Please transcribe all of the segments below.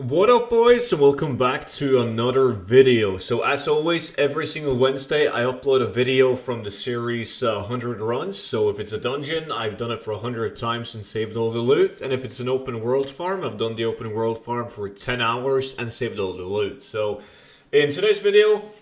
What up, boys, and welcome back to another video. So as always, every single Wednesday I upload a video from the series 100 runs. So if it's a dungeon, I've done it for 100 times and saved all the loot. And if it's an open world farm, I've done the open world farm for 10 hours and saved all the loot. So in today's video,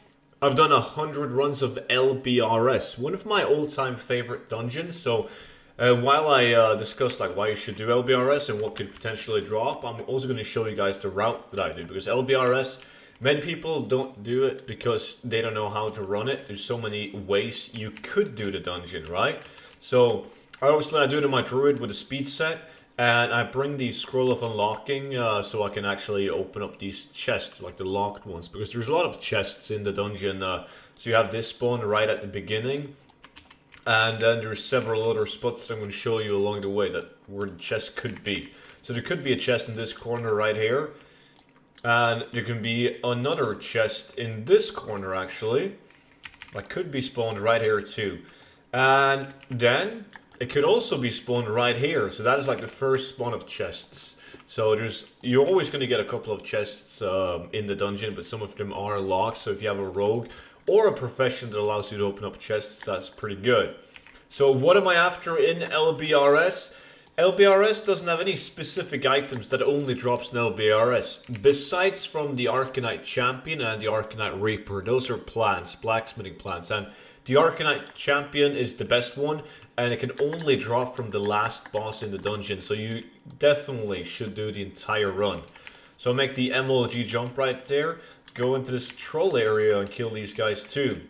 I've done 100 runs of LBRS, one of my all-time favorite dungeons. So while I discuss why you should do LBRS and what could potentially drop, I'm also going to show you guys the route that I do, because LBRS, many people don't do it because they don't know how to run it. There's so many ways you could do the dungeon, right? So obviously I do it in my druid with a speed set, and I bring the scroll of unlocking so I can actually open up these chests, like the locked ones, because there's a lot of chests in the dungeon. So you have this spawn right at the beginning. And then there's several other spots that I'm going to show you along the way that where the chest could be. So there could be a chest in this corner right here. And there can be another chest in this corner actually. That could be spawned right here too. And then it could also be spawned right here. So that is like the first spawn of chests. So you're always going to get a couple of chests in the dungeon, but some of them are locked. So if you have a rogue or a profession that allows you to open up chests, that's pretty good. So what am I after in LBRS? LBRS doesn't have any specific items that only drops in LBRS, besides from the Arcanite Champion and the Arcanite Reaper. Those are plants, blacksmithing plants, and the Arcanite Champion is the best one, and it can only drop from the last boss in the dungeon, so you definitely should do the entire run. So make the MLG jump right there, go into this troll area and kill these guys too.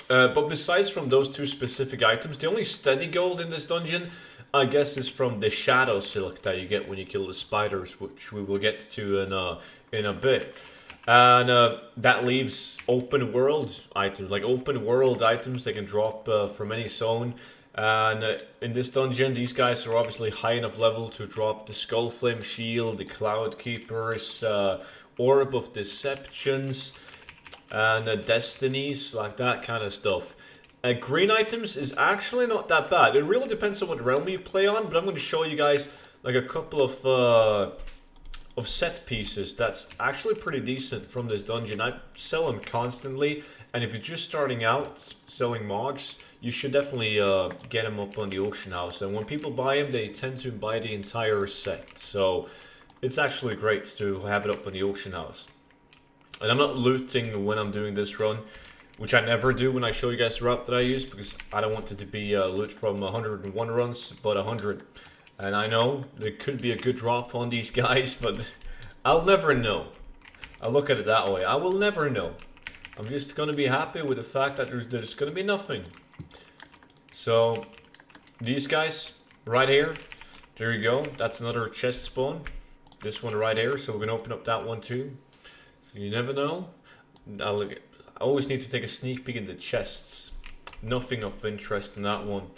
But besides from those two specific items, the only steady gold in this dungeon, I guess, is from the shadow silk that you get when you kill the spiders, which we will get to in a bit. And that leaves open world items, like open world items they can drop from any zone. And in this dungeon, these guys are obviously high enough level to drop the Skull Flame Shield, the Cloud Keepers, Orb of Deceptions, and Destinies, like that kind of stuff. Green items is actually not that bad. It really depends on what realm you play on, but I'm going to show you guys like a couple of set pieces that's actually pretty decent from this dungeon. I sell them constantly, and if you're just starting out selling mods, you should definitely get them up on the auction house. And when people buy them, they tend to buy the entire set. So it's actually great to have it up on the auction house. And I'm not looting when I'm doing this run, which I never do when I show you guys the route that I use, because I don't want it to be loot from 101 runs, but 100. And I know there could be a good drop on these guys, but I'll never know. I look at it that way. I will never know. I'm just going to be happy with the fact that there's going to be nothing. So these guys right here, there you go. That's another chest spawn. This one right here, so we're going to open up that one too. You never know. I always need to take a sneak peek in the chests. Nothing of interest in that one.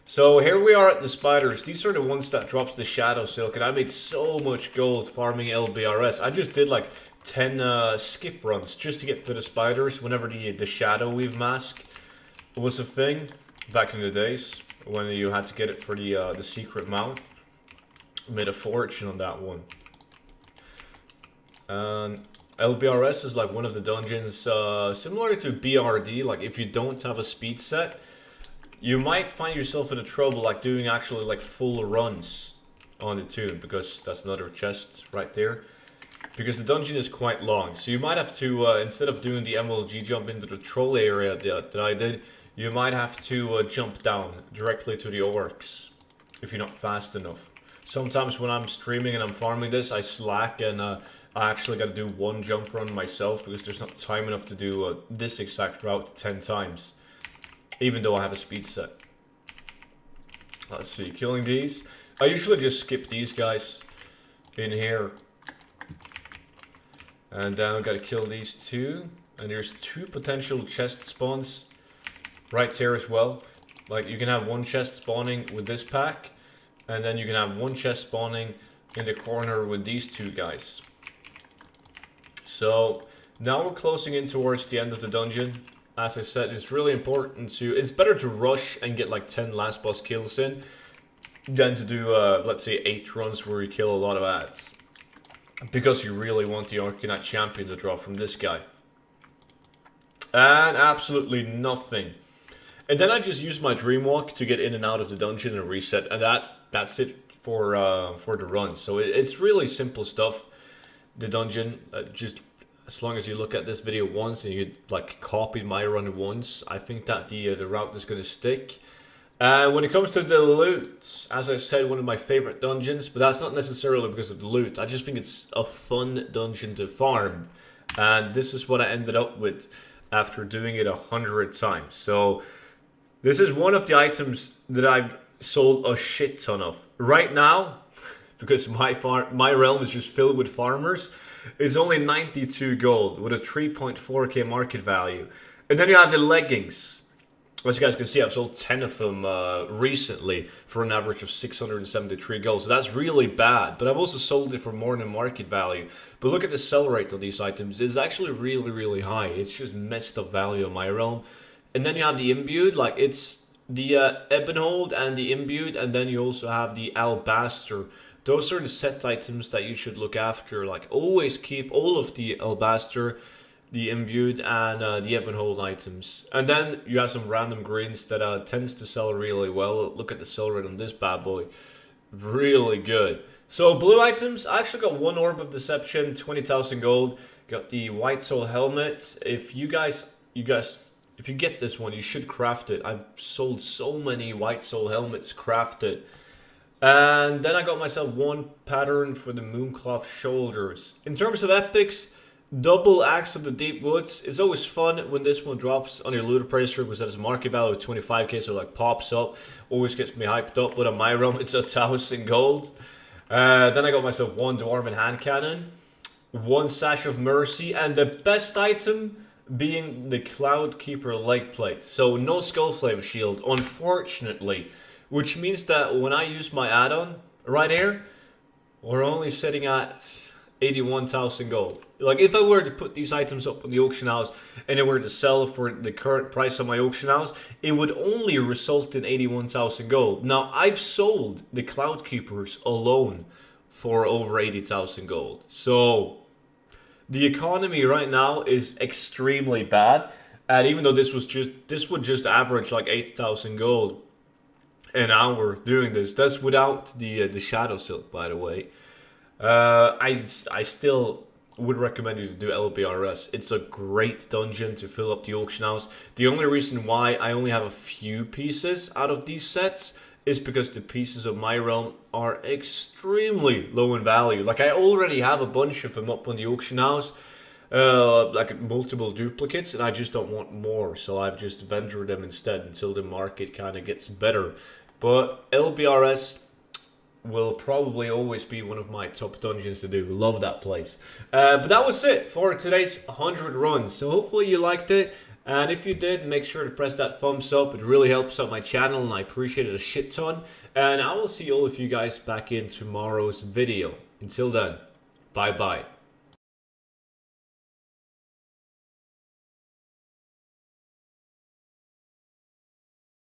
So here we are at the spiders. These are the ones that drops the shadow silk, and I made so much gold farming LBRS. I just did like 10 skip runs just to get to the spiders whenever the shadow weave mask was a thing back in the days when you had to get it for the secret mount. Made a fortune on that one. And LBRS is like one of the dungeons similar to BRD. Like if you don't have a speed set, you might find yourself in a trouble like doing actually like full runs on it too, because that's another chest right there. Because the dungeon is quite long, so you might have to instead of doing the MLG jump into the troll area that I did, you might have to jump down directly to the orcs if you're not fast enough. Sometimes when I'm streaming and I'm farming this, I slack and I actually got to do one jump run myself because there's not time enough to do this exact route 10 times, even though I have a speed set. Let's see, killing these. I usually just skip these guys in here. And then I've got to kill these two. And there's 2 potential chest spawns right here as well. Like you can have one chest spawning with this pack, and then you can have one chest spawning in the corner with these 2 guys. So now we're closing in towards the end of the dungeon. As I said, it's really important it's better to rush and get like 10 last boss kills in than to do, let's say 8 runs where you kill a lot of ads. because you really want the Arcanite Champion to drop from this guy. And absolutely nothing. And then I just use my Dreamwalk to get in and out of the dungeon and reset, and that's it for the run. So it's really simple stuff. The dungeon, just as long as you look at this video once and you like copied my run once, I think that the route is going to stick. When it comes to the loot, as I said, one of my favorite dungeons, but that's not necessarily because of the loot. I just think it's a fun dungeon to farm, and this is what I ended up with after doing it 100 times. So this is one of the items that I've sold a shit ton of. Right now, because my realm is just filled with farmers, it's only 92 gold with a 3.4k market value. And then you have the leggings. As you guys can see, I've sold 10 of them recently for an average of 673 gold. So that's really bad. But I've also sold it for more than market value. But look at the sell rate on these items. It's actually really, really high. It's just messed up value in my realm. And then you have the imbued. Like, it's the Ebonhold and the imbued. And then you also have the Alabaster. Those are the set items that you should look after. Like, always keep all of the Alabaster, the imbued, and the Ebonhold items. And then you have some random greens that tends to sell really well. Look at the sell rate on this bad boy. Really good. So blue items, I actually got one Orb of Deception, 20,000 gold. Got the White Soul Helmet. If you guys, if you get this one, you should craft it. I've sold so many White Soul Helmets crafted. And then I got myself one pattern for the Mooncloth Shoulders. In terms of epics, double Axe of the Deep Woods is always fun when this one drops on your loot appraiser, because that is market value of 25k, so it like pops up. Always gets me hyped up, but on my realm it's 1,000 gold. Then I got myself one Dwarven Hand Cannon, one Sash of Mercy, and the best item being the Cloud Keeper Leg Plate. So no Skullflame Shield, unfortunately, which means that when I use my add-on right here, we're only sitting at 81,000 gold. Like, if I were to put these items up on the auction house and I were to sell for the current price on my auction house, it would only result in 81,000 gold. Now, I've sold the Cloud Keepers alone for over 80,000 gold. So the economy right now is extremely bad. And even though this would just average like 8,000 gold an hour doing this. That's without the Shadow Silk, by the way. I still would recommend you to do LBRS. It's a great dungeon to fill up the auction house. The only reason why I only have a few pieces out of these sets is because the pieces of my realm are extremely low in value. Like, I already have a bunch of them up on the auction house, like multiple duplicates, and I just don't want more, so I've just vendored them instead until the market kind of gets better. But LBRS will probably always be one of my top dungeons to do. Love that place. But that was it for today's 100 runs. So hopefully you liked it. And if you did, make sure to press that thumbs up. It really helps out my channel and I appreciate it a shit ton. And I will see all of you guys back in tomorrow's video. Until then, bye bye.